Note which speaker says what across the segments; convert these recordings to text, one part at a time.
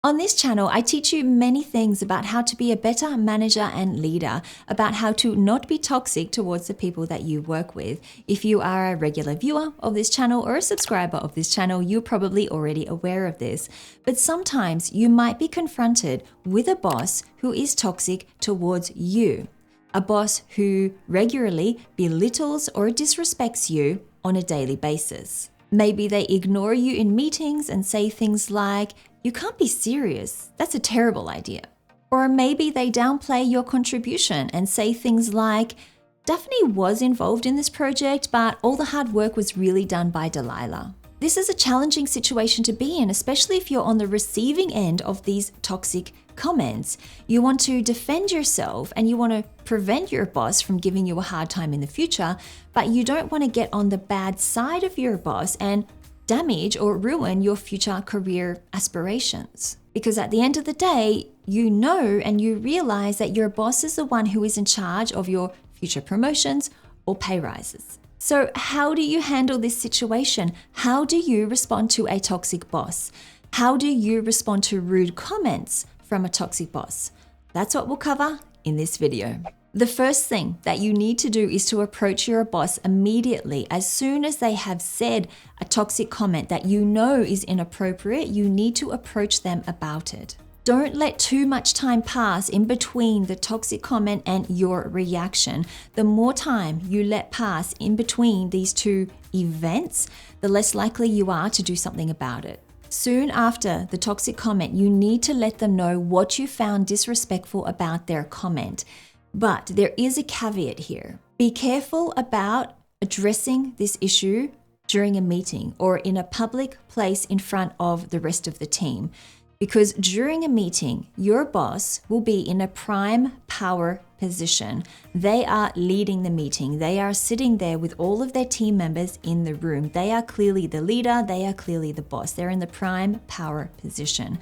Speaker 1: On this channel, I teach you many things about how to be a better manager and leader, about how to not be toxic towards the people that you work with. If you are a regular viewer of this channel or a subscriber of this channel, you're probably already aware of this. But sometimes you might be confronted with a boss who is toxic towards you, a boss who regularly belittles or disrespects you on a daily basis. Maybe they ignore you in meetings and say things like, "You can't be serious. That's a terrible idea." Or maybe they downplay your contribution and say things like, "Daphne was involved in this project, but all the hard work was really done by Delilah." This is a challenging situation to be in, especially if you're on the receiving end of these toxic comments. You want to defend yourself and you want to prevent your boss from giving you a hard time in the future, but you don't want to get on the bad side of your boss and damage or ruin your future career aspirations. Because at the end of the day, you know and you realize that your boss is the one who is in charge of your future promotions or pay rises. So how do you handle this situation? How do you respond to a toxic boss? How do you respond to rude comments from a toxic boss? That's what we'll cover in this video. The first thing that you need to do is to approach your boss immediately. As soon as they have said a toxic comment that you know is inappropriate, you need to approach them about it. Don't let too much time pass in between the toxic comment and your reaction. The more time you let pass in between these two events, the less likely you are to do something about it. Soon after the toxic comment, you need to let them know what you found disrespectful about their comment. But there is a caveat here. Be careful about addressing this issue during a meeting or in a public place in front of the rest of the team. Because during a meeting, your boss will be in a prime power position. They are leading the meeting. They are sitting there with all of their team members in the room. They are clearly the leader. They are clearly the boss. They're in the prime power position.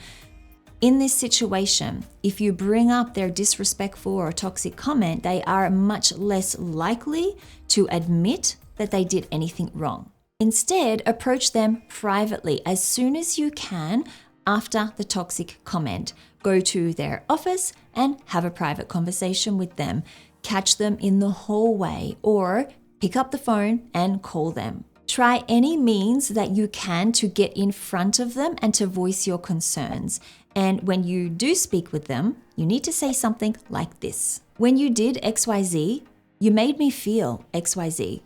Speaker 1: In this situation, if you bring up their disrespectful or toxic comment, they are much less likely to admit that they did anything wrong. Instead, approach them privately as soon as you can after the toxic comment. Go to their office and have a private conversation with them. Catch them in the hallway or pick up the phone and call them. Try any means that you can to get in front of them and to voice your concerns. And when you do speak with them, you need to say something like this. "When you did XYZ, you made me feel XYZ.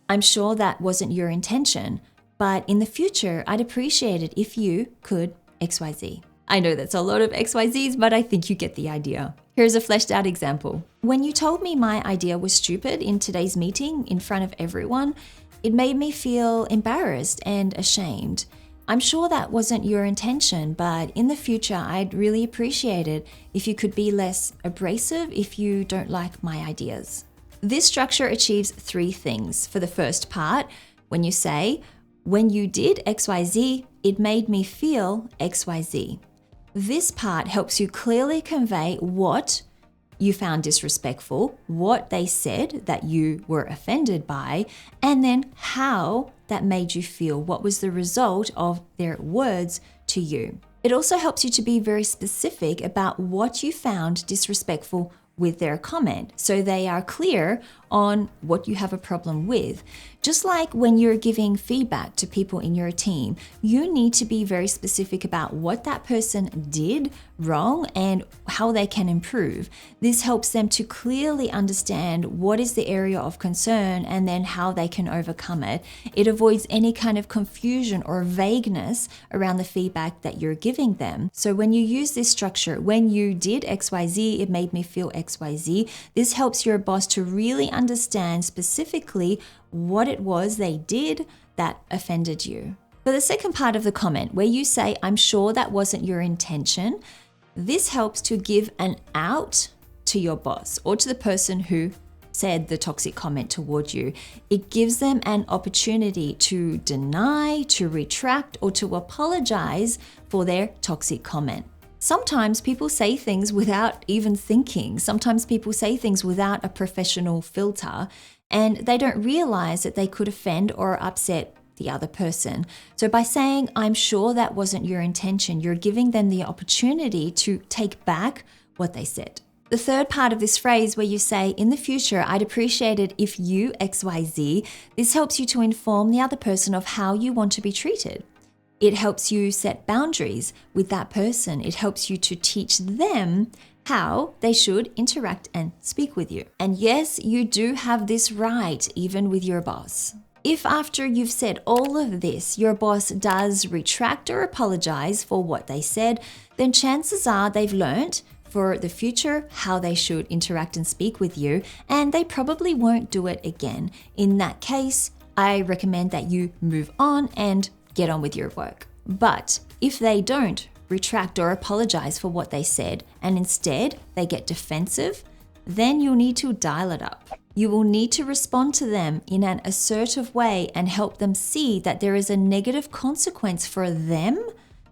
Speaker 1: I'm sure that wasn't your intention, but in the future, I'd appreciate it if you could XYZ. I know that's a lot of XYZs, but I think you get the idea. Here's a fleshed out example. "When you told me my idea was stupid in today's meeting in front of everyone, it made me feel embarrassed and ashamed. I'm sure that wasn't your intention, but in the future, I'd really appreciate it if you could be less abrasive if you don't like my ideas." This structure achieves three things. For the first part, when you say, "When you did XYZ, it made me feel XYZ." This part helps you clearly convey what you found disrespectful, what they said that you were offended by, and then how that made you feel. What was the result of their words to you? It also helps you to be very specific about what you found disrespectful with their comment, so they are clear on what you have a problem with. Just like when you're giving feedback to people in your team, you need to be very specific about what that person did wrong and how they can improve. This helps them to clearly understand what is the area of concern and then how they can overcome it. It avoids any kind of confusion or vagueness around the feedback that you're giving them. So when you use this structure, "When you did XYZ, it made me feel XYZ," this helps your boss to really understand specifically what it was they did that offended you. For the second part of the comment, where you say, "I'm sure that wasn't your intention," this helps to give an out to your boss or to the person who said the toxic comment toward you. It gives them an opportunity to deny, to retract, or to apologize for their toxic comment. Sometimes people say things without even thinking. Sometimes people say things without a professional filter, and they don't realize that they could offend or upset the other person. So by saying, I'm sure that wasn't your intention, you're giving them the opportunity to take back what they said. The third part of this phrase where you say, in the future, I'd appreciate it if you XYZ, this helps you to inform the other person of how you want to be treated. It helps you set boundaries with that person. It helps you to teach them how they should interact and speak with you. And yes, you do have this right, even with your boss. If after you've said all of this, your boss does retract or apologize for what they said, then chances are they've learned for the future how they should interact and speak with you, and they probably won't do it again. In that case, I recommend that you move on and get on with your work. But if they don't retract or apologize for what they said, and instead they get defensive, then you'll need to dial it up. You will need to respond to them in an assertive way and help them see that there is a negative consequence for them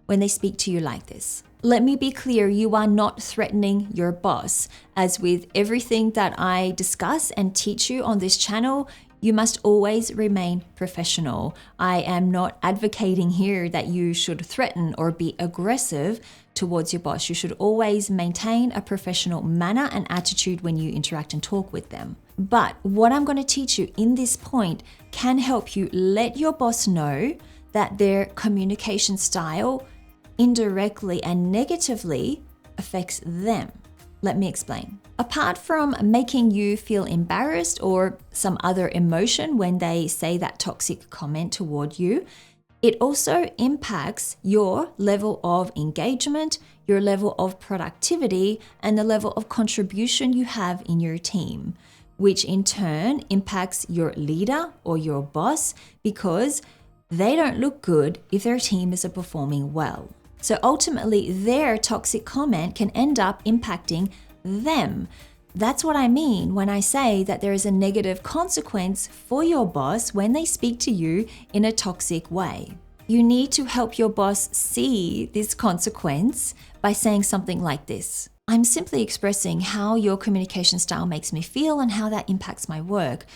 Speaker 1: when they speak to you like this. Let me be clear, you are not threatening your boss. As with everything that I discuss and teach you on this channel, you must always remain professional. I am not advocating here that you should threaten or be aggressive towards your boss. You should always maintain a professional manner and attitude when you interact and talk with them. But what I'm going to teach you in this point can help you let your boss know that their communication style indirectly and negatively affects them. Let me explain. Apart from making you feel embarrassed or some other emotion when they say that toxic comment toward you, it also impacts your level of engagement, your level of productivity, and the level of contribution you have in your team, which in turn impacts your leader or your boss because they don't look good if their team isn't performing well. So ultimately, their toxic comment can end up impacting them. That's what I mean when I say that there is a negative consequence for your boss when they speak to you in a toxic way. You need to help your boss see this consequence by saying something like this. I'm simply expressing how your communication style makes me feel and how that impacts my work.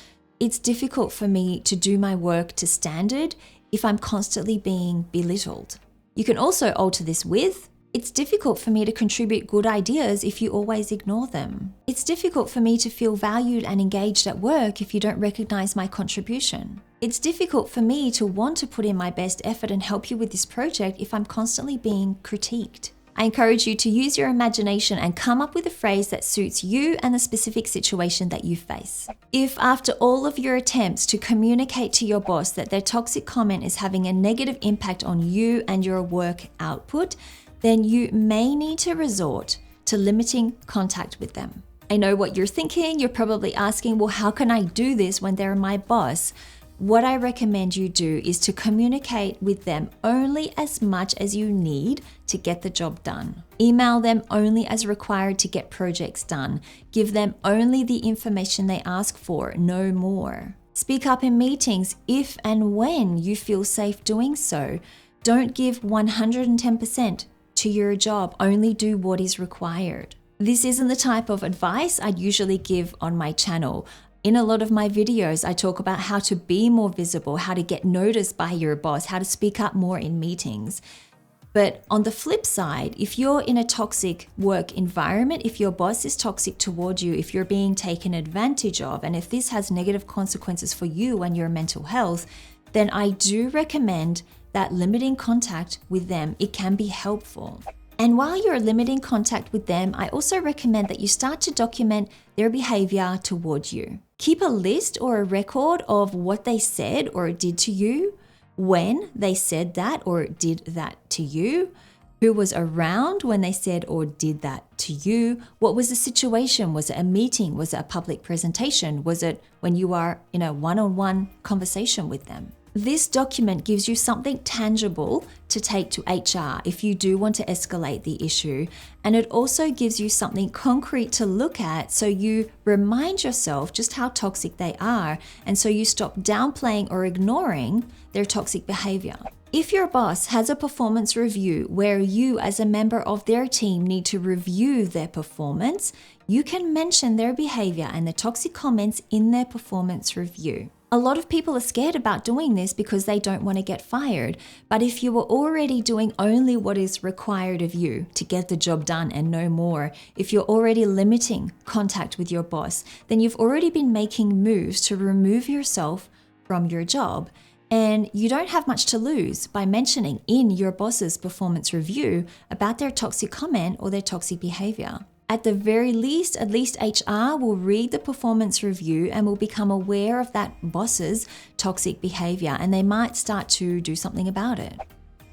Speaker 1: It's difficult for me to do my work to standard if I'm constantly being belittled. You can also alter this with, it's difficult for me to contribute good ideas if you always ignore them. It's difficult for me to feel valued and engaged at work if you don't recognize my contribution. It's difficult for me to want to put in my best effort and help you with this project if I'm constantly being critiqued. I encourage you to use your imagination and come up with a phrase that suits you and the specific situation that you face. If after all of your attempts to communicate to your boss that their toxic comment is having a negative impact on you and your work output, then you may need to resort to limiting contact with them. I know what you're thinking. You're probably asking, well, how can I do this when they're my boss? What I recommend you do is to communicate with them only as much as you need to get the job done. Email them only as required to get projects done. Give them only the information they ask for, no more. Speak up in meetings if and when you feel safe doing so. Don't give 110% to your job, only do what is required. This isn't the type of advice I'd usually give on my channel. In a lot of my videos, I talk about how to be more visible, how to get noticed by your boss, how to speak up more in meetings. But on the flip side, if you're in a toxic work environment, if your boss is toxic toward you, if you're being taken advantage of, and if this has negative consequences for you and your mental health, then I do recommend that limiting contact with them. It can be helpful. And while you're limiting contact with them, I also recommend that you start to document their behavior towards you. Keep a list or a record of what they said or did to you, when they said that or did that to you, who was around when they said or did that to you, what was the situation? Was it a meeting? Was it a public presentation? Was it when you are in a one-on-one conversation with them? This document gives you something tangible to take to HR if you do want to escalate the issue. And it also gives you something concrete to look at so you remind yourself just how toxic they are. And so you stop downplaying or ignoring their toxic behavior. If your boss has a performance review where you as a member of their team need to review their performance, you can mention their behavior and the toxic comments in their performance review. A lot of people are scared about doing this because they don't want to get fired. But if you are already doing only what is required of you to get the job done and no more, if you're already limiting contact with your boss, then you've already been making moves to remove yourself from your job. And you don't have much to lose by mentioning in your boss's performance review about their toxic comment or their toxic behavior. At the very least, at least HR will read the performance review and will become aware of that boss's toxic behavior, and they might start to do something about it.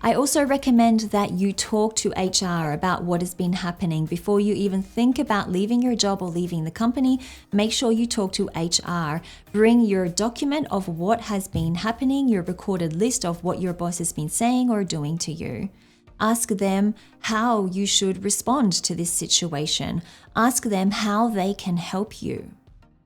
Speaker 1: I also recommend that you talk to HR about what has been happening before you even think about leaving your job or leaving the company. Make sure you talk to HR. Bring your document of what has been happening, your recorded list of what your boss has been saying or doing to you. Ask them how you should respond to this situation. Ask them how they can help you.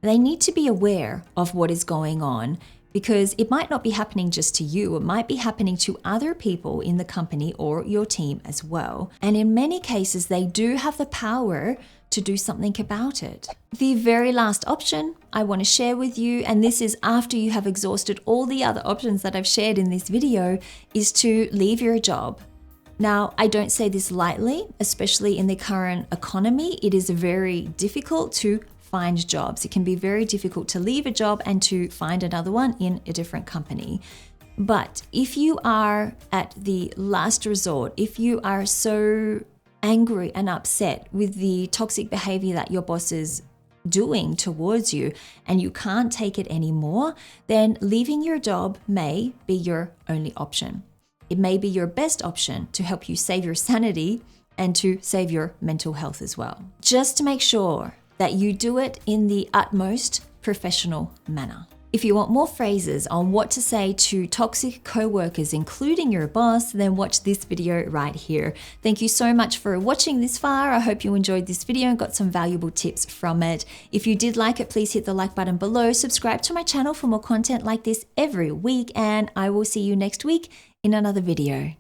Speaker 1: They need to be aware of what is going on because it might not be happening just to you. It might be happening to other people in the company or your team as well. And in many cases, they do have the power to do something about it. The very last option I want to share with you, and this is after you have exhausted all the other options that I've shared in this video, is to leave your job. Now, I don't say this lightly, especially in the current economy. It is very difficult to find jobs. It can be very difficult to leave a job and to find another one in a different company. But if you are at the last resort, if you are so angry and upset with the toxic behavior that your boss is doing towards you and you can't take it anymore, then leaving your job may be your only option. It may be your best option to help you save your sanity and to save your mental health as well. Just to make sure that you do it in the utmost professional manner. If you want more phrases on what to say to toxic co-workers, including your boss, then watch this video right here. Thank you so much for watching this far. I hope you enjoyed this video and got some valuable tips from it. If you did like it, please hit the like button below. Subscribe to my channel for more content like this every week, and I will see you next week in another video.